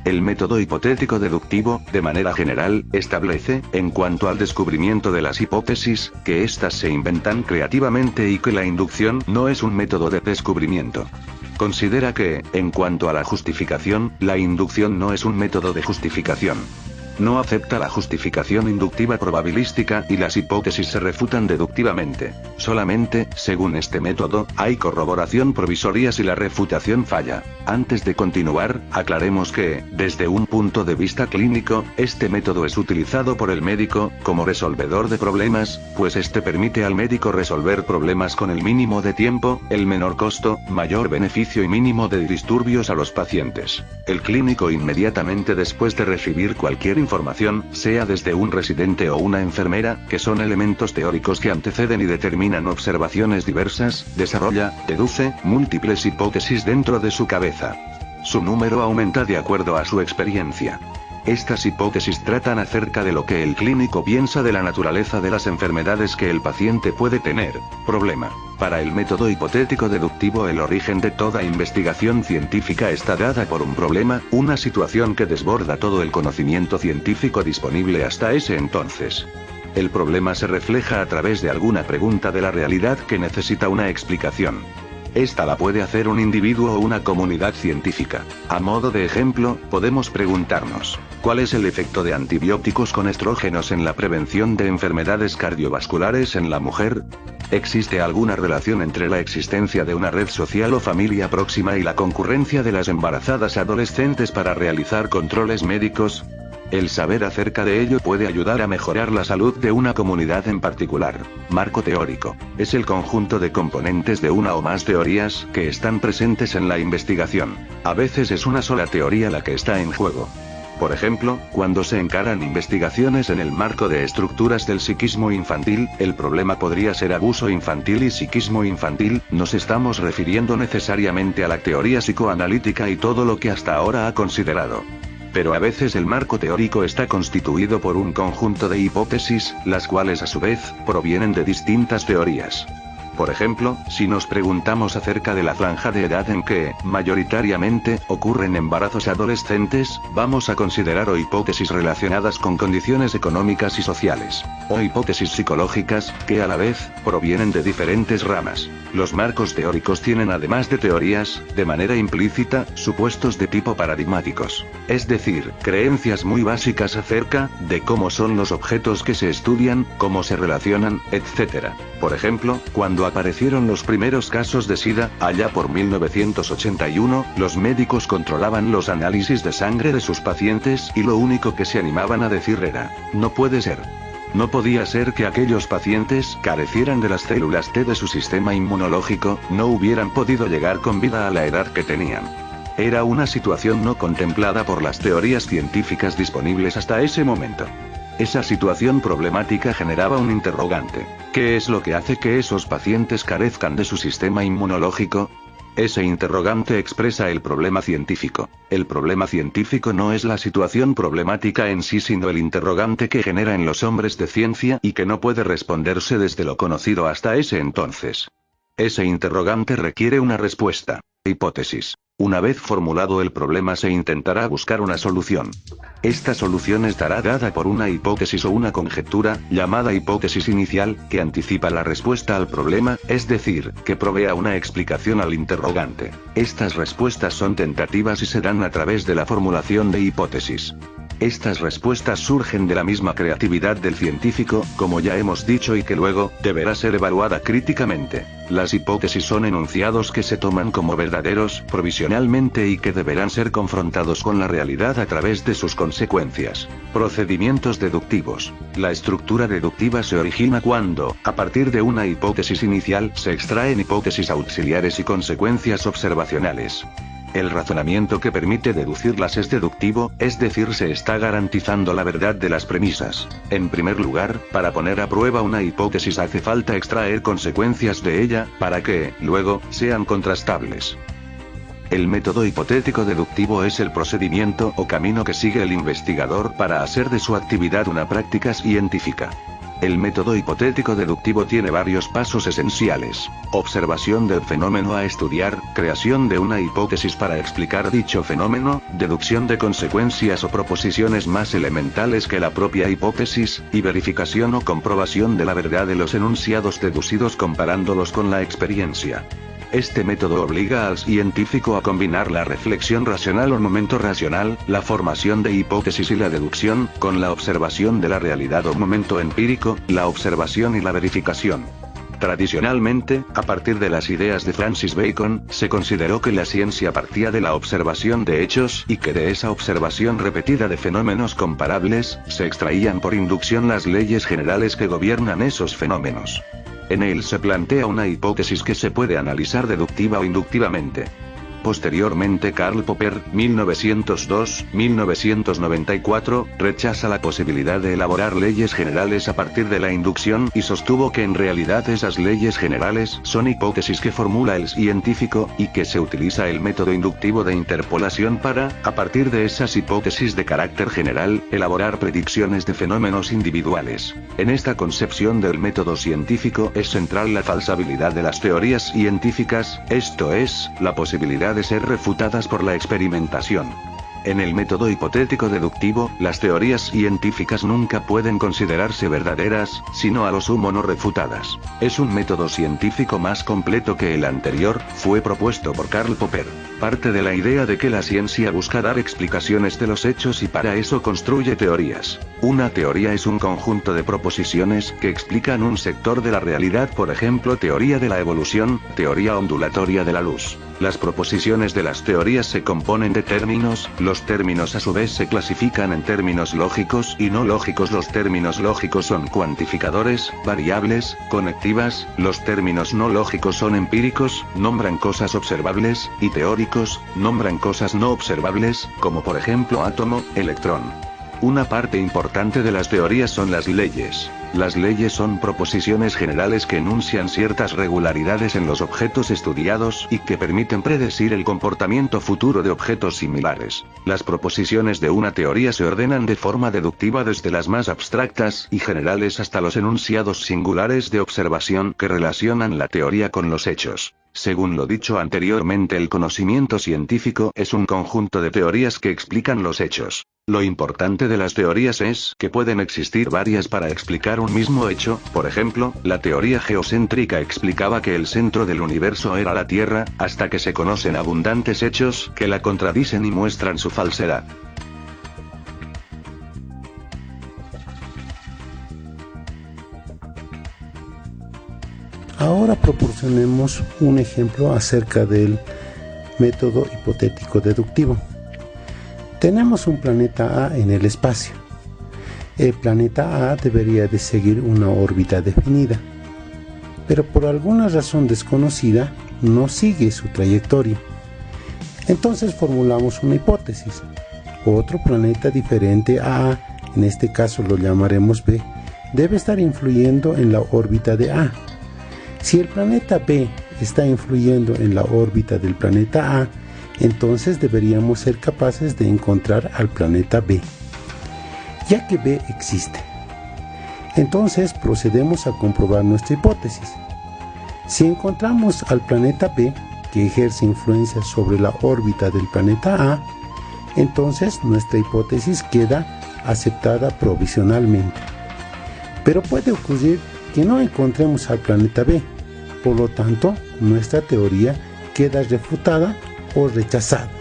El método hipotético deductivo, de manera general, establece, en cuanto al descubrimiento de las hipótesis, que éstas se inventan creativamente y que la inducción no es un método de descubrimiento. Considera que, en cuanto a la justificación, la inducción no es un método de justificación. No acepta la justificación inductiva probabilística y las hipótesis se refutan deductivamente. Solamente, según este método, hay corroboración provisoria si la refutación falla. Antes de continuar, aclaremos que, desde un punto de vista clínico, este método es utilizado por el médico, como resolvedor de problemas, pues este permite al médico resolver problemas con el mínimo de tiempo, el menor costo, mayor beneficio y mínimo de disturbios a los pacientes. El clínico inmediatamente después de recibir cualquier información, sea desde un residente o una enfermera, que son elementos teóricos que anteceden y determinan observaciones diversas, desarrolla, deduce, múltiples hipótesis dentro de su cabeza. Su número aumenta de acuerdo a su experiencia. Estas hipótesis tratan acerca de lo que el clínico piensa de la naturaleza de las enfermedades que el paciente puede tener. Problema. Para el método hipotético deductivo, el origen de toda investigación científica está dada por un problema, una situación que desborda todo el conocimiento científico disponible hasta ese entonces. El problema se refleja a través de alguna pregunta de la realidad que necesita una explicación. Esta la puede hacer un individuo o una comunidad científica. A modo de ejemplo, podemos preguntarnos, ¿cuál es el efecto de antibióticos con estrógenos en la prevención de enfermedades cardiovasculares en la mujer? ¿Existe alguna relación entre la existencia de una red social o familia próxima y la concurrencia de las embarazadas adolescentes para realizar controles médicos? El saber acerca de ello puede ayudar a mejorar la salud de una comunidad en particular. Marco teórico. Es el conjunto de componentes de una o más teorías que están presentes en la investigación. A veces es una sola teoría la que está en juego. Por ejemplo, cuando se encaran investigaciones en el marco de estructuras del psiquismo infantil, el problema podría ser abuso infantil y psiquismo infantil. Nos estamos refiriendo necesariamente a la teoría psicoanalítica y todo lo que hasta ahora ha considerado. Pero a veces el marco teórico está constituido por un conjunto de hipótesis, las cuales a su vez, provienen de distintas teorías. Por ejemplo, si nos preguntamos acerca de la franja de edad en que, mayoritariamente, ocurren embarazos adolescentes, vamos a considerar o hipótesis relacionadas con condiciones económicas y sociales, o hipótesis psicológicas, que a la vez, provienen de diferentes ramas. Los marcos teóricos tienen además de teorías, de manera implícita, supuestos de tipo paradigmáticos. Es decir, creencias muy básicas acerca de cómo son los objetos que se estudian, cómo se relacionan, etc. Por ejemplo, cuando aparecieron los primeros casos de SIDA, allá por 1981, los médicos controlaban los análisis de sangre de sus pacientes y lo único que se animaban a decir era, no puede ser. No podía ser que aquellos pacientes carecieran de las células T de su sistema inmunológico, no hubieran podido llegar con vida a la edad que tenían. Era una situación no contemplada por las teorías científicas disponibles hasta ese momento. Esa situación problemática generaba un interrogante. ¿Qué es lo que hace que esos pacientes carezcan de su sistema inmunológico? Ese interrogante expresa el problema científico. El problema científico no es la situación problemática en sí, sino el interrogante que genera en los hombres de ciencia y que no puede responderse desde lo conocido hasta ese entonces. Ese interrogante requiere una respuesta. Hipótesis. Una vez formulado el problema se intentará buscar una solución. Esta solución estará dada por una hipótesis o una conjetura, llamada hipótesis inicial, que anticipa la respuesta al problema, es decir, que provea una explicación al interrogante. Estas respuestas son tentativas y se dan a través de la formulación de hipótesis. Estas respuestas surgen de la misma creatividad del científico, como ya hemos dicho, y que luego deberá ser evaluada críticamente. Las hipótesis son enunciados que se toman como verdaderos, provisionalmente, y que deberán ser confrontados con la realidad a través de sus consecuencias. Procedimientos deductivos. La estructura deductiva se origina cuando, a partir de una hipótesis inicial, se extraen hipótesis auxiliares y consecuencias observacionales. El razonamiento que permite deducirlas es deductivo, es decir, se está garantizando la verdad de las premisas. En primer lugar, para poner a prueba una hipótesis hace falta extraer consecuencias de ella, para que, luego, sean contrastables. El método hipotético deductivo es el procedimiento o camino que sigue el investigador para hacer de su actividad una práctica científica. El método hipotético deductivo tiene varios pasos esenciales: observación del fenómeno a estudiar, creación de una hipótesis para explicar dicho fenómeno, deducción de consecuencias o proposiciones más elementales que la propia hipótesis, y verificación o comprobación de la verdad de los enunciados deducidos comparándolos con la experiencia. Este método obliga al científico a combinar la reflexión racional o momento racional, la formación de hipótesis y la deducción, con la observación de la realidad o momento empírico, la observación y la verificación. Tradicionalmente, a partir de las ideas de Francis Bacon, se consideró que la ciencia partía de la observación de hechos y que de esa observación repetida de fenómenos comparables, se extraían por inducción las leyes generales que gobiernan esos fenómenos. En él se plantea una hipótesis que se puede analizar deductiva o inductivamente. Posteriormente Karl Popper, 1902-1994, rechaza la posibilidad de elaborar leyes generales a partir de la inducción y sostuvo que en realidad esas leyes generales son hipótesis que formula el científico, y que se utiliza el método inductivo de interpolación para, a partir de esas hipótesis de carácter general, elaborar predicciones de fenómenos individuales. En esta concepción del método científico es central la falsabilidad de las teorías científicas, esto es, la posibilidad de ser refutadas por la experimentación. En el método hipotético deductivo, las teorías científicas nunca pueden considerarse verdaderas, sino a lo sumo no refutadas. Es un método científico más completo que el anterior, fue propuesto por Karl Popper. Parte de la idea de que la ciencia busca dar explicaciones de los hechos y para eso construye teorías. Una teoría es un conjunto de proposiciones que explican un sector de la realidad, por ejemplo, teoría de la evolución, teoría ondulatoria de la luz. Las proposiciones de las teorías se componen de términos, los términos a su vez se clasifican en términos lógicos y no lógicos. Los términos lógicos son cuantificadores, variables, conectivas, los términos no lógicos son empíricos, nombran cosas observables, y teóricos, nombran cosas no observables, como por ejemplo átomo, electrón. Una parte importante de las teorías son las leyes. Las leyes son proposiciones generales que enuncian ciertas regularidades en los objetos estudiados y que permiten predecir el comportamiento futuro de objetos similares. Las proposiciones de una teoría se ordenan de forma deductiva desde las más abstractas y generales hasta los enunciados singulares de observación que relacionan la teoría con los hechos. Según lo dicho anteriormente, el conocimiento científico es un conjunto de teorías que explican los hechos. Lo importante de las teorías es que pueden existir varias para explicar un mismo hecho. Por ejemplo, la teoría geocéntrica explicaba que el centro del universo era la Tierra, hasta que se conocen abundantes hechos que la contradicen y muestran su falsedad. Ahora proporcionemos un ejemplo acerca del método hipotético deductivo. Tenemos un planeta A en el espacio. El planeta A debería de seguir una órbita definida, pero por alguna razón desconocida no sigue su trayectoria. Entonces formulamos una hipótesis. Otro planeta diferente a A, en este caso lo llamaremos B, debe estar influyendo en la órbita de A. Si el planeta B está influyendo en la órbita del planeta A, entonces deberíamos ser capaces de encontrar al planeta B, ya que B existe. Entonces procedemos a comprobar nuestra hipótesis. Si encontramos al planeta B que ejerce influencia sobre la órbita del planeta A, entonces nuestra hipótesis queda aceptada provisionalmente. Pero puede ocurrir que no encontremos al planeta B, por lo tanto, nuestra teoría queda refutada o rechazada.